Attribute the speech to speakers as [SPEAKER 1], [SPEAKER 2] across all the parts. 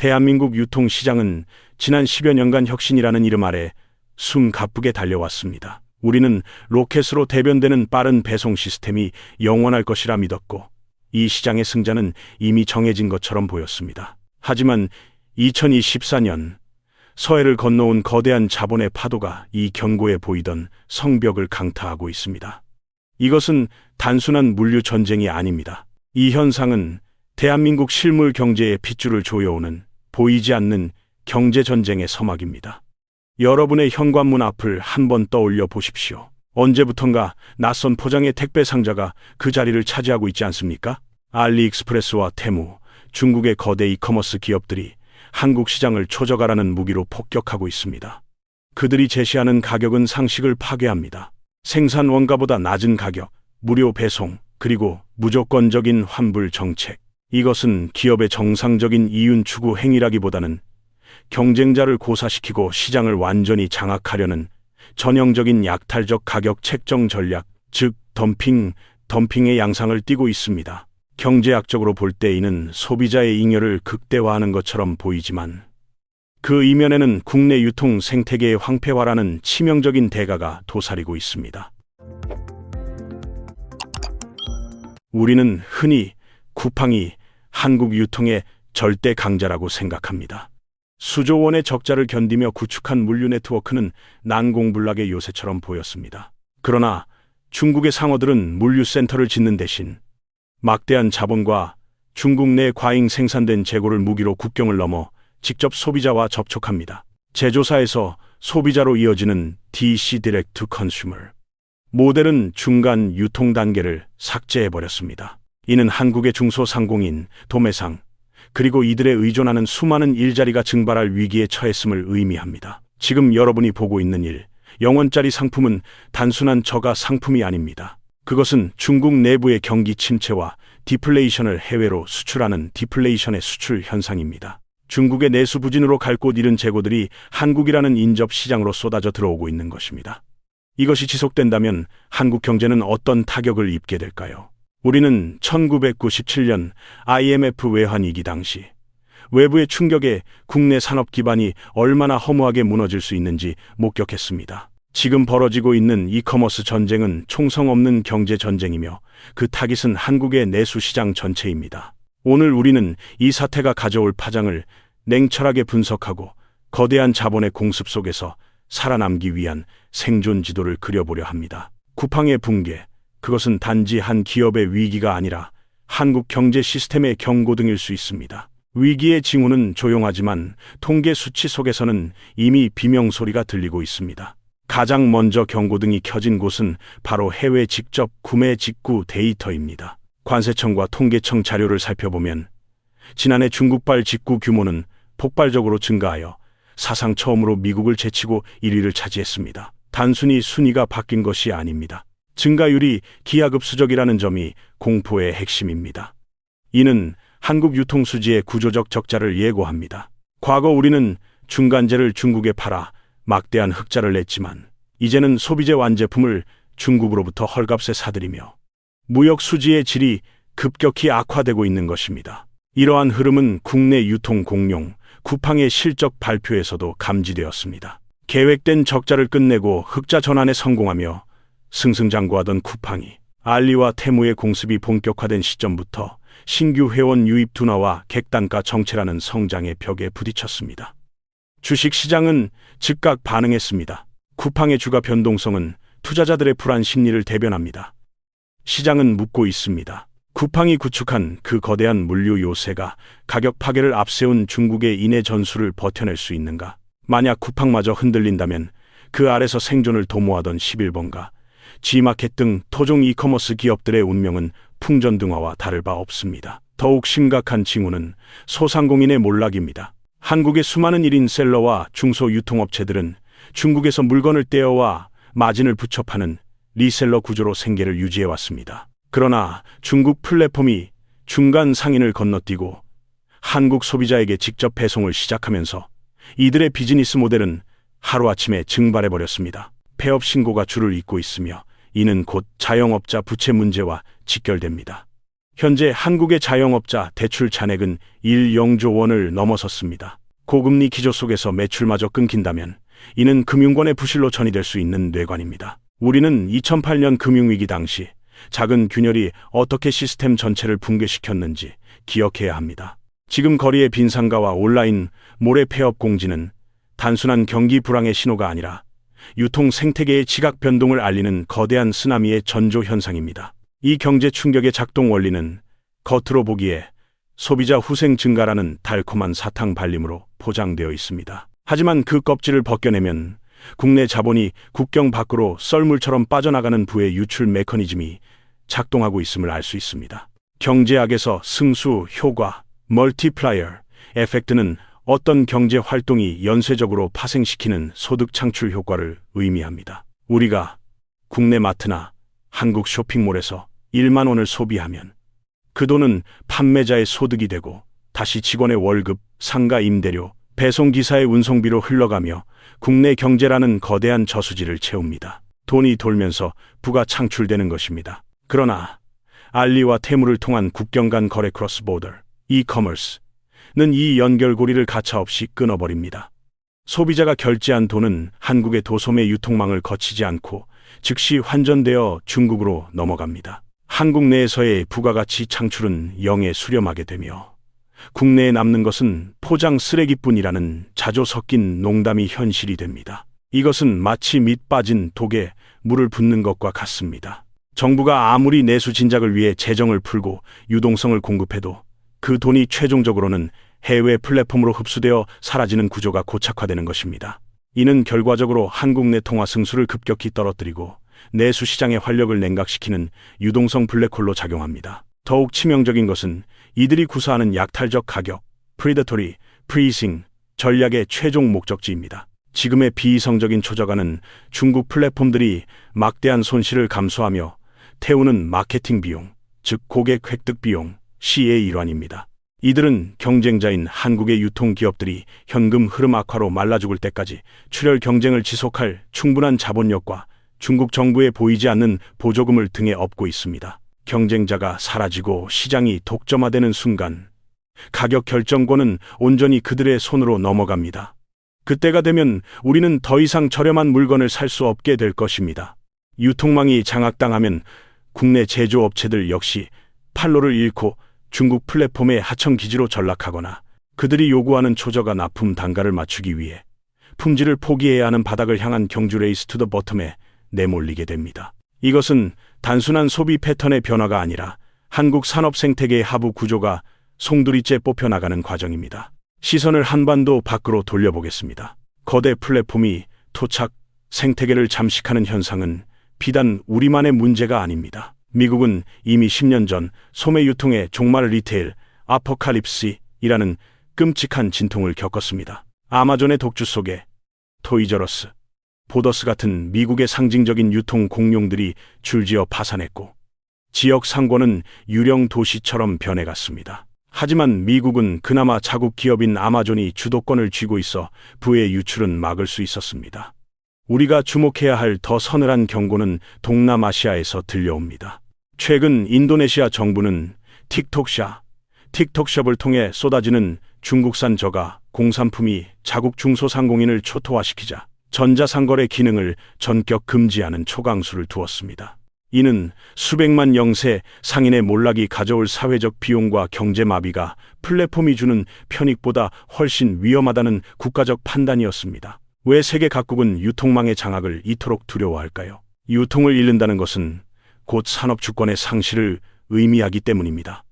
[SPEAKER 1] 대한민국 유통시장은 지난 10여 년간 혁신이라는 이름 아래 숨가쁘게 달려왔습니다. 우리는 로켓으로 대변되는 빠른 배송 시스템이 영원할 것이라 믿었고, 이 시장의 승자는 이미 정해진 것처럼 보였습니다. 하지만 2024년 서해를 건너온 거대한 자본의 파도가 이 견고해 보이던 성벽을 강타하고 있습니다. 이것은 단순한 물류 전쟁이 아닙니다. 이 현상은 대한민국 실물 경제의 핏줄을 조여오는 보이지 않는 경제 전쟁의 서막입니다. 여러분의 현관문 앞을 한번 떠올려 보십시오. 언제부턴가 낯선 포장의 택배 상자가 그 자리를 차지하고 있지 않습니까? 알리익스프레스와 테무, 중국의 거대 이커머스 기업들이 한국 시장을 초저가라는 무기로 폭격하고 있습니다. 그들이 제시하는 가격은 상식을 파괴합니다. 생산 원가보다 낮은 가격, 무료 배송, 그리고 무조건적인 환불 정책. 이것은 기업의 정상적인 이윤 추구 행위라기보다는 경쟁자를 고사시키고 시장을 완전히 장악하려는 전형적인 약탈적 가격 책정 전략, 즉 덤핑의 양상을 띠고 있습니다. 경제학적으로 볼 때 이는 소비자의 잉여를 극대화하는 것처럼 보이지만 그 이면에는 국내 유통 생태계의 황폐화라는 치명적인 대가가 도사리고 있습니다. 우리는 흔히 쿠팡이 한국 유통의 절대 강자라고 생각합니다. 수조 원의 적자를 견디며 구축한 물류 네트워크는 난공불락의 요새처럼 보였습니다. 그러나 중국의 상어들은 물류센터를 짓는 대신 막대한 자본과 중국 내 과잉 생산된 재고를 무기로 국경을 넘어 직접 소비자와 접촉합니다. 제조사에서 소비자로 이어지는 DC Direct to Consumer. 모델은 중간 유통 단계를 삭제해버렸습니다. 이는 한국의 중소상공인, 도매상, 그리고 이들에 의존하는 수많은 일자리가 증발할 위기에 처했음을 의미합니다. 지금 여러분이 보고 있는 1,000원짜리 상품은 단순한 저가 상품이 아닙니다. 그것은 중국 내부의 경기 침체와 디플레이션을 해외로 수출하는 디플레이션의 수출 현상입니다. 중국의 내수 부진으로 갈 곳 잃은 재고들이 한국이라는 인접 시장으로 쏟아져 들어오고 있는 것입니다. 이것이 지속된다면 한국 경제는 어떤 타격을 입게 될까요? 우리는 1997년 IMF 외환위기 당시 외부의 충격에 국내 산업 기반이 얼마나 허무하게 무너질 수 있는지 목격했습니다. 지금 벌어지고 있는 이커머스 전쟁은 총성 없는 경제 전쟁이며 그 타깃은 한국의 내수 시장 전체입니다. 오늘 우리는 이 사태가 가져올 파장을 냉철하게 분석하고 거대한 자본의 공습 속에서 살아남기 위한 생존 지도를 그려보려 합니다. 쿠팡의 붕괴, 그것은 단지 한 기업의 위기가 아니라 한국 경제 시스템의 경고등일 수 있습니다. 위기의 징후는 조용하지만 통계 수치 속에서는 이미 비명소리가 들리고 있습니다. 가장 먼저 경고등이 켜진 곳은 바로 해외 직접 구매 직구 데이터입니다. 관세청과 통계청 자료를 살펴보면 지난해 중국발 직구 규모는 폭발적으로 증가하여 사상 처음으로 미국을 제치고 1위를 차지했습니다. 단순히 순위가 바뀐 것이 아닙니다. 증가율이 기하급수적이라는 점이 공포의 핵심입니다. 이는 한국 유통수지의 구조적 적자를 예고합니다. 과거 우리는 중간재를 중국에 팔아 막대한 흑자를 냈지만 이제는 소비재 완제품을 중국으로부터 헐값에 사들이며 무역 수지의 질이 급격히 악화되고 있는 것입니다. 이러한 흐름은 국내 유통 공룡 쿠팡의 실적 발표에서도 감지되었습니다. 계획된 적자를 끝내고 흑자 전환에 성공하며 승승장구하던 쿠팡이 알리와 테무의 공습이 본격화된 시점부터 신규 회원 유입 둔화와 객단가 정체라는 성장의 벽에 부딪혔습니다. 주식시장은 즉각 반응했습니다. 쿠팡의 주가 변동성은 투자자들의 불안 심리를 대변합니다. 시장은 묻고 있습니다. 쿠팡이 구축한 그 거대한 물류 요새가 가격 파괴를 앞세운 중국의 인해 전술을 버텨낼 수 있는가? 만약 쿠팡마저 흔들린다면 그 아래서 생존을 도모하던 11번가, G마켓 등 토종 이커머스 기업들의 운명은 풍전등화와 다를 바 없습니다. 더욱 심각한 징후는 소상공인의 몰락입니다. 한국의 수많은 1인 셀러와 중소유통업체들은 중국에서 물건을 떼어와 마진을 붙여 파는 리셀러 구조로 생계를 유지해왔습니다. 그러나 중국 플랫폼이 중간 상인을 건너뛰고 한국 소비자에게 직접 배송을 시작하면서 이들의 비즈니스 모델은 하루아침에 증발해버렸습니다. 폐업 신고가 줄을 잇고 있으며 이는 곧 자영업자 부채 문제와 직결됩니다. 현재 한국의 자영업자 대출 잔액은 1,0조 원을 넘어섰습니다. 고금리 기조 속에서 매출마저 끊긴다면 이는 금융권의 부실로 전이될 수 있는 뇌관입니다. 우리는 2008년 금융위기 당시 작은 균열이 어떻게 시스템 전체를 붕괴시켰는지 기억해야 합니다. 지금 거리의 빈상가와 온라인 모래 폐업 공지는 단순한 경기 불황의 신호가 아니라 유통 생태계의 지각 변동을 알리는 거대한 쓰나미의 전조 현상입니다. 이 경제 충격의 작동 원리는 겉으로 보기에 소비자 후생 증가라는 달콤한 사탕 발림으로 포장되어 있습니다. 하지만 그 껍질을 벗겨내면 국내 자본이 국경 밖으로 썰물처럼 빠져나가는 부의 유출 메커니즘이 작동하고 있음을 알 수 있습니다. 경제학에서 승수 효과, 멀티플라이어 에펙트는 어떤 경제 활동이 연쇄적으로 파생시키는 소득 창출 효과를 의미합니다. 우리가 국내 마트나 한국 쇼핑몰에서 1만 원을 소비하면 그 돈은 판매자의 소득이 되고 다시 직원의 월급, 상가 임대료, 배송기사의 운송비로 흘러가며 국내 경제라는 거대한 저수지를 채웁니다. 돈이 돌면서 부가 창출되는 것입니다. 그러나 알리와 테무를 통한 국경 간 거래 크로스보더, 이커머스는 이 연결고리를 가차없이 끊어버립니다. 소비자가 결제한 돈은 한국의 도소매 유통망을 거치지 않고 즉시 환전되어 중국으로 넘어갑니다. 한국 내에서의 부가가치 창출은 영에 수렴하게 되며 국내에 남는 것은 포장 쓰레기뿐이라는 자조 섞인 농담이 현실이 됩니다. 이것은 마치 밑 빠진 독에 물을 붓는 것과 같습니다. 정부가 아무리 내수 진작을 위해 재정을 풀고 유동성을 공급해도 그 돈이 최종적으로는 해외 플랫폼으로 흡수되어 사라지는 구조가 고착화되는 것입니다. 이는 결과적으로 한국 내 통화 승수를 급격히 떨어뜨리고 내수 시장의 활력을 냉각시키는 유동성 블랙홀로 작용합니다. 더욱 치명적인 것은 이들이 구사하는 약탈적 가격, 프리데토리, 프리싱 전략의 최종 목적지입니다. 지금의 비이성적인 초저가는 중국 플랫폼들이 막대한 손실을 감수하며 태우는 마케팅 비용, 즉 고객 획득 비용, 시의 일환입니다. 이들은 경쟁자인 한국의 유통기업들이 현금 흐름 악화로 말라 죽을 때까지 출혈 경쟁을 지속할 충분한 자본력과 중국 정부에 보이지 않는 보조금을 등에 업고 있습니다. 경쟁자가 사라지고 시장이 독점화되는 순간 가격 결정권은 온전히 그들의 손으로 넘어갑니다. 그때가 되면 우리는 더 이상 저렴한 물건을 살 수 없게 될 것입니다. 유통망이 장악당하면 국내 제조업체들 역시 판로를 잃고 중국 플랫폼의 하청 기지로 전락하거나 그들이 요구하는 초저가 납품 단가를 맞추기 위해 품질을 포기해야 하는 바닥을 향한 경주 레이스 투 더 버텀에 내몰리게 됩니다. 이것은 단순한 소비 패턴의 변화가 아니라 한국 산업 생태계의 하부 구조가 송두리째 뽑혀나가는 과정입니다. 시선을 한반도 밖으로 돌려보겠습니다. 거대 플랫폼이 토착, 생태계를 잠식하는 현상은 비단 우리만의 문제가 아닙니다. 미국은 이미 10년 전 소매 유통의 종말 리테일 아포칼립스이라는 끔찍한 진통을 겪었습니다. 아마존의 독주 속에 토이저러스, 보더스 같은 미국의 상징적인 유통 공룡들이 줄지어 파산했고 지역 상권은 유령 도시처럼 변해갔습니다. 하지만 미국은 그나마 자국 기업인 아마존이 주도권을 쥐고 있어 부의 유출은 막을 수 있었습니다. 우리가 주목해야 할 더 서늘한 경고는 동남아시아에서 들려옵니다. 최근 인도네시아 정부는 틱톡샵을 통해 쏟아지는 중국산 저가 공산품이 자국 중소상공인을 초토화시키자 전자상거래 기능을 전격 금지하는 초강수를 두었습니다. 이는 수백만 영세 상인의 몰락이 가져올 사회적 비용과 경제 마비가 플랫폼이 주는 편익보다 훨씬 위험하다는 국가적 판단이었습니다. 왜 세계 각국은 유통망의 장악을 이토록 두려워할까요? 유통을 잃는다는 것은 곧 산업 주권의 상실을 의미하기 때문입니다.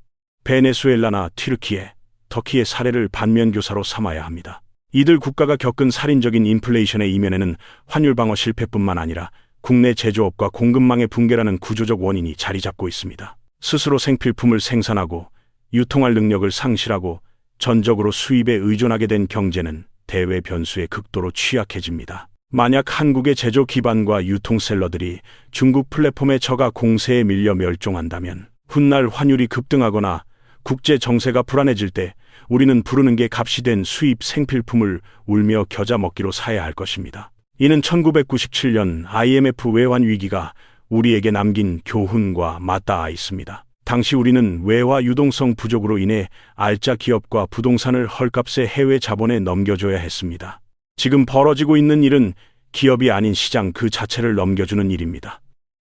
[SPEAKER 1] 베네수엘라나 튀르키예, 터키의 사례를 반면교사로 삼아야 합니다. 이들 국가가 겪은 살인적인 인플레이션의 이면에는 환율 방어 실패뿐만 아니라 국내 제조업과 공급망의 붕괴라는 구조적 원인이 자리 잡고 있습니다. 스스로 생필품을 생산하고 유통할 능력을 상실하고 전적으로 수입에 의존하게 된 경제는 대외 변수에 극도로 취약해집니다. 만약 한국의 제조 기반과 유통 셀러들이 중국 플랫폼의 저가 공세에 밀려 멸종한다면 훗날 환율이 급등하거나 국제 정세가 불안해질 때 우리는 부르는 게 값이 된 수입 생필품을 울며 겨자 먹기로 사야 할 것입니다. 이는 1997년 IMF 외환 위기가 우리에게 남긴 교훈과 맞닿아 있습니다. 당시 우리는 외화 유동성 부족으로 인해 알짜 기업과 부동산을 헐값에 해외 자본에 넘겨줘야 했습니다. 지금 벌어지고 있는 일은 기업이 아닌 시장 그 자체를 넘겨주는 일입니다.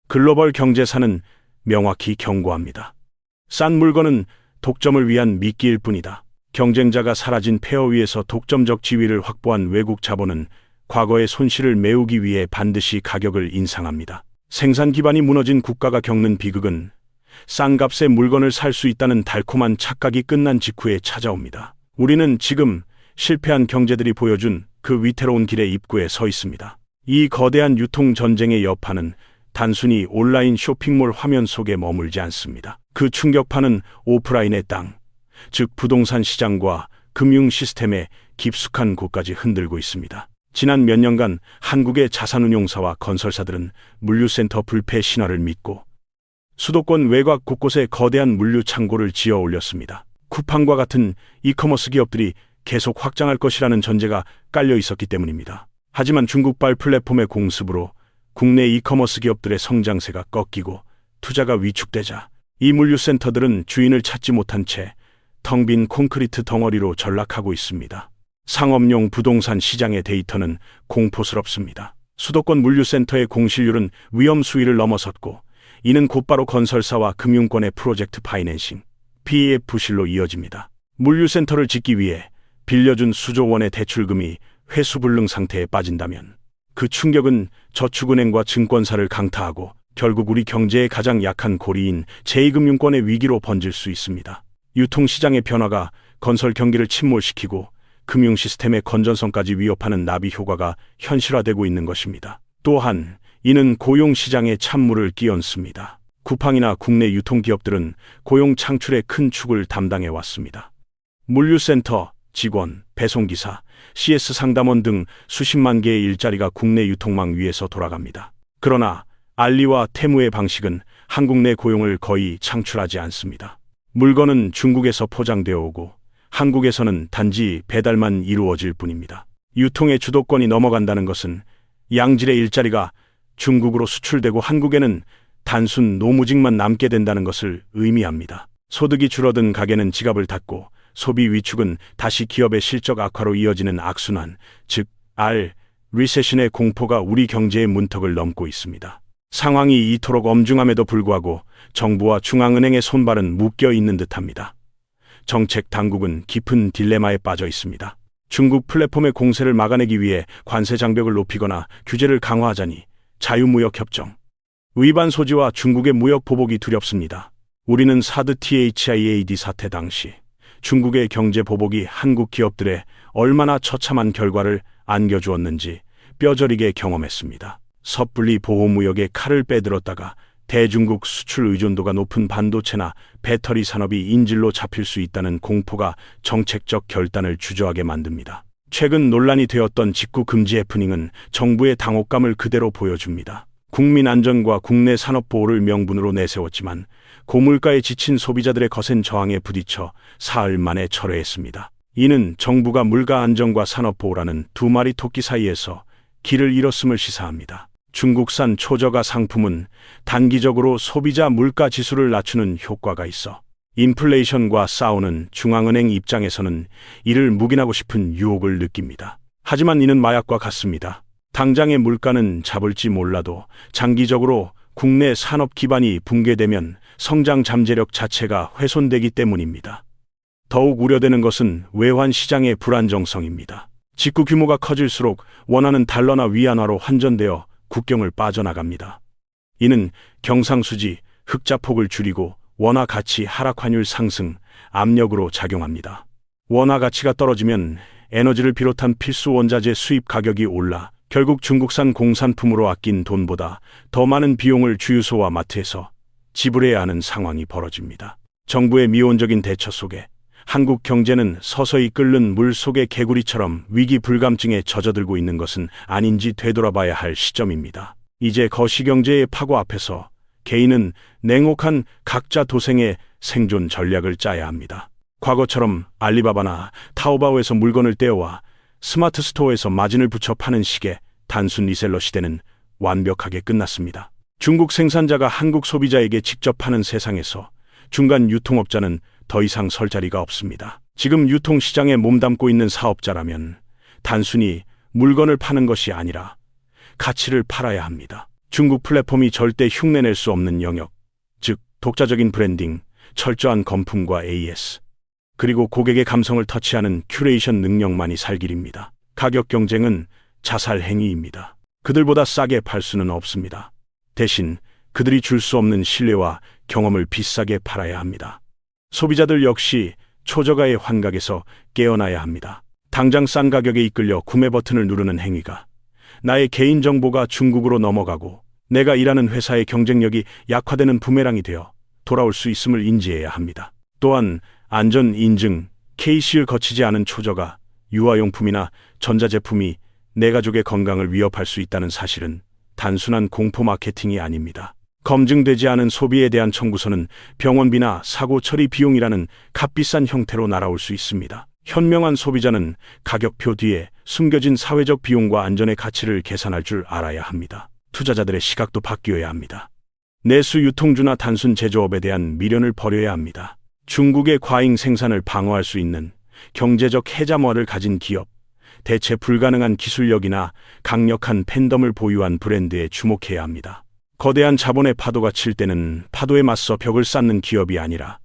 [SPEAKER 1] 글로벌 경제사는 명확히 경고합니다. 싼 물건은 독점을 위한 미끼일 뿐이다. 경쟁자가 사라진 폐허 위에서 독점적 지위를 확보한 외국 자본은 과거의 손실을 메우기 위해 반드시 가격을 인상합니다. 생산 기반이 무너진 국가가 겪는 비극은 싼 값에 물건을 살 수 있다는 달콤한 착각이 끝난 직후에 찾아옵니다. 우리는 지금 실패한 경제들이 보여준 그 위태로운 길의 입구에 서 있습니다. 이 거대한 유통 전쟁의 여파는 단순히 온라인 쇼핑몰 화면 속에 머물지 않습니다. 그 충격파는 오프라인의 땅, 즉 부동산 시장과 금융 시스템의 깊숙한 곳까지 흔들고 있습니다. 지난 몇 년간 한국의 자산운용사와 건설사들은 물류센터 불패 신화를 믿고 수도권 외곽 곳곳에 거대한 물류 창고를 지어 올렸습니다. 쿠팡과 같은 이커머스 기업들이 계속 확장할 것이라는 전제가 깔려 있었기 때문입니다. 하지만 중국발 플랫폼의 공습으로 국내 이커머스 기업들의 성장세가 꺾이고 투자가 위축되자 이 물류센터들은 주인을 찾지 못한 채 텅 빈 콘크리트 덩어리로 전락하고 있습니다. 상업용 부동산 시장의 데이터는 공포스럽습니다. 수도권 물류센터의 공실률은 위험 수위를 넘어섰고 이는 곧바로 건설사와 금융권의 프로젝트 파이낸싱, PEF 부실로 이어집니다. 물류센터를 짓기 위해 빌려준 수조 원의 대출금이 회수불능 상태에 빠진다면 그 충격은 저축은행과 증권사를 강타하고 결국 우리 경제의 가장 약한 고리인 제2금융권의 위기로 번질 수 있습니다. 유통시장의 변화가 건설 경기를 침몰시키고 금융 시스템의 건전성까지 위협하는 나비 효과가 현실화되고 있는 것입니다. 또한 이는 고용시장에 찬물을 끼얹습니다. 쿠팡이나 국내 유통기업들은 고용 창출의 큰 축을 담당해 왔습니다. 물류센터, 직원, 배송기사, CS 상담원 등 수십만 개의 일자리가 국내 유통망 위에서 돌아갑니다. 그러나 알리와 테무의 방식은 한국 내 고용을 거의 창출하지 않습니다. 물건은 중국에서 포장되어 오고 한국에서는 단지 배달만 이루어질 뿐입니다. 유통의 주도권이 넘어간다는 것은 양질의 일자리가 중국으로 수출되고 한국에는 단순 노무직만 남게 된다는 것을 의미합니다. 소득이 줄어든 가게는 지갑을 닫고 소비 위축은 다시 기업의 실적 악화로 이어지는 악순환, 즉 리세션의 공포가 우리 경제의 문턱을 넘고 있습니다. 상황이 이토록 엄중함에도 불구하고 정부와 중앙은행의 손발은 묶여 있는 듯합니다. 정책 당국은 깊은 딜레마에 빠져 있습니다. 중국 플랫폼의 공세를 막아내기 위해 관세 장벽을 높이거나 규제를 강화하자니 자유무역협정 위반 소지와 중국의 무역 보복이 두렵습니다. 우리는 사드 THIAD 사태 당시 중국의 경제 보복이 한국 기업들에 얼마나 처참한 결과를 안겨주었는지 뼈저리게 경험했습니다. 섣불리 보호무역의 칼을 빼들었다가 대중국 수출 의존도가 높은 반도체나 배터리 산업이 인질로 잡힐 수 있다는 공포가 정책적 결단을 주저하게 만듭니다. 최근 논란이 되었던 직구 금지 해프닝은 정부의 당혹감을 그대로 보여줍니다. 국민 안전과 국내 산업 보호를 명분으로 내세웠지만 고물가에 지친 소비자들의 거센 저항에 부딪혀 사흘 만에 철회했습니다. 이는 정부가 물가 안정과 산업 보호라는 두 마리 토끼 사이에서 길을 잃었음을 시사합니다. 중국산 초저가 상품은 단기적으로 소비자 물가 지수를 낮추는 효과가 있어 인플레이션과 싸우는 중앙은행 입장에서는 이를 묵인하고 싶은 유혹을 느낍니다. 하지만 이는 마약과 같습니다. 당장의 물가는 잡을지 몰라도 장기적으로 국내 산업 기반이 붕괴되면 성장 잠재력 자체가 훼손되기 때문입니다. 더욱 우려되는 것은 외환 시장의 불안정성입니다. 직구 규모가 커질수록 원화는 달러나 위안화로 환전되어 국경을 빠져나갑니다. 이는 경상수지, 흑자폭을 줄이고 원화 가치 하락 환율 상승, 압력으로 작용합니다. 원화 가치가 떨어지면 에너지를 비롯한 필수 원자재 수입 가격이 올라 결국 중국산 공산품으로 아낀 돈보다 더 많은 비용을 주유소와 마트에서 지불해야 하는 상황이 벌어집니다. 정부의 미온적인 대처 속에 한국 경제는 서서히 끓는 물 속의 개구리처럼 위기 불감증에 젖어들고 있는 것은 아닌지 되돌아봐야 할 시점입니다. 이제 거시경제의 파고 앞에서 개인은 냉혹한 각자 도생의 생존 전략을 짜야 합니다. 과거처럼 알리바바나 타오바오에서 물건을 떼어와 스마트 스토어에서 마진을 붙여 파는 식의 단순 리셀러 시대는 완벽하게 끝났습니다. 중국 생산자가 한국 소비자에게 직접 파는 세상에서 중간 유통업자는 더 이상 설 자리가 없습니다. 지금 유통시장에 몸담고 있는 사업자라면 단순히 물건을 파는 것이 아니라 가치를 팔아야 합니다. 중국 플랫폼이 절대 흉내낼 수 없는 영역, 즉 독자적인 브랜딩, 철저한 검품과 AS, 그리고 고객의 감성을 터치하는 큐레이션 능력만이 살 길입니다. 가격 경쟁은 자살 행위입니다. 그들보다 싸게 팔 수는 없습니다. 대신 그들이 줄 수 없는 신뢰와 경험을 비싸게 팔아야 합니다. 소비자들 역시 초저가의 환각에서 깨어나야 합니다. 당장 싼 가격에 이끌려 구매 버튼을 누르는 행위가 나의 개인정보가 중국으로 넘어가고 내가 일하는 회사의 경쟁력이 약화되는 부메랑이 되어 돌아올 수 있음을 인지해야 합니다. 또한 안전 인증, KC를 거치지 않은 초저가, 유아용품이나 전자제품이 내 가족의 건강을 위협할 수 있다는 사실은 단순한 공포 마케팅이 아닙니다. 검증되지 않은 소비에 대한 청구서는 병원비나 사고 처리 비용이라는 값비싼 형태로 날아올 수 있습니다. 현명한 소비자는 가격표 뒤에 숨겨진 사회적 비용과 안전의 가치를 계산할 줄 알아야 합니다. 투자자들의 시각도 바뀌어야 합니다. 내수 유통주나 단순 제조업에 대한 미련을 버려야 합니다. 중국의 과잉 생산을 방어할 수 있는 경제적 해자머를 가진 기업, 대체 불가능한 기술력이나 강력한 팬덤을 보유한 브랜드에 주목해야 합니다. 거대한 자본의 파도가 칠 때는 파도에 맞서 벽을 쌓는 기업이 아니라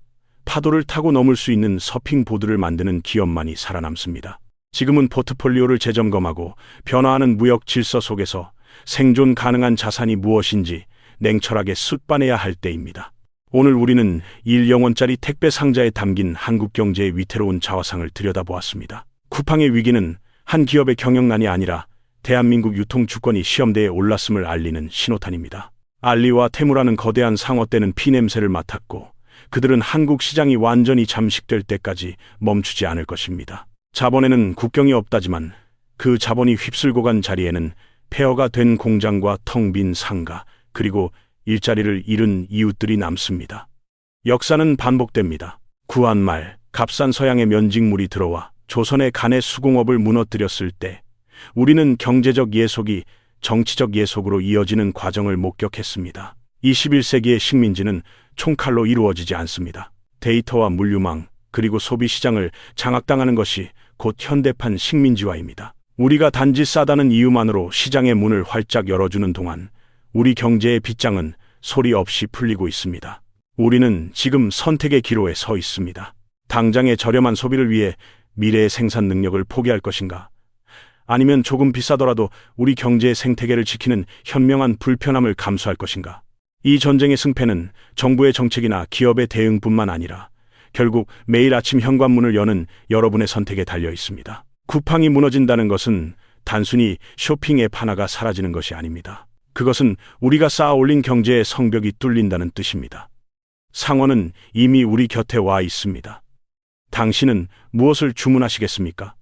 [SPEAKER 1] 파도를 타고 넘을 수 있는 서핑보드를 만드는 기업만이 살아남습니다. 지금은 포트폴리오를 재점검하고 변화하는 무역 질서 속에서 생존 가능한 자산이 무엇인지 냉철하게 숫봐내야 할 때입니다. 오늘 우리는 1영원짜리 택배 상자에 담긴 한국 경제의 위태로운 자화상을 들여다보았습니다. 쿠팡의 위기는 한 기업의 경영난이 아니라 대한민국 유통주권이 시험대에 올랐음을 알리는 신호탄입니다. 알리와 테무라는 거대한 상어떼는 피냄새를 맡았고 그들은 한국 시장이 완전히 잠식될 때까지 멈추지 않을 것입니다. 자본에는 국경이 없다지만 그 자본이 휩쓸고 간 자리에는 폐허가 된 공장과 텅 빈 상가, 그리고 일자리를 잃은 이웃들이 남습니다. 역사는 반복됩니다. 구한 말 값싼 서양의 면직물이 들어와 조선의 간의 수공업을 무너뜨렸을 때 우리는 경제적 예속이 정치적 예속으로 이어지는 과정을 목격했습니다. 21세기의 식민지는 총칼로 이루어지지 않습니다. 데이터와 물류망, 그리고 소비시장을 장악당하는 것이 곧 현대판 식민지화입니다. 우리가 단지 싸다는 이유만으로 시장의 문을 활짝 열어주는 동안 우리 경제의 빗장은 소리 없이 풀리고 있습니다. 우리는 지금 선택의 기로에 서 있습니다. 당장의 저렴한 소비를 위해 미래의 생산 능력을 포기할 것인가? 아니면 조금 비싸더라도 우리 경제의 생태계를 지키는 현명한 불편함을 감수할 것인가? 이 전쟁의 승패는 정부의 정책이나 기업의 대응뿐만 아니라 결국 매일 아침 현관문을 여는 여러분의 선택에 달려 있습니다. 쿠팡이 무너진다는 것은 단순히 쇼핑 앱 하나가 사라지는 것이 아닙니다. 그것은 우리가 쌓아 올린 경제의 성벽이 뚫린다는 뜻입니다. 상어는 이미 우리 곁에 와 있습니다. 당신은 무엇을 주문하시겠습니까?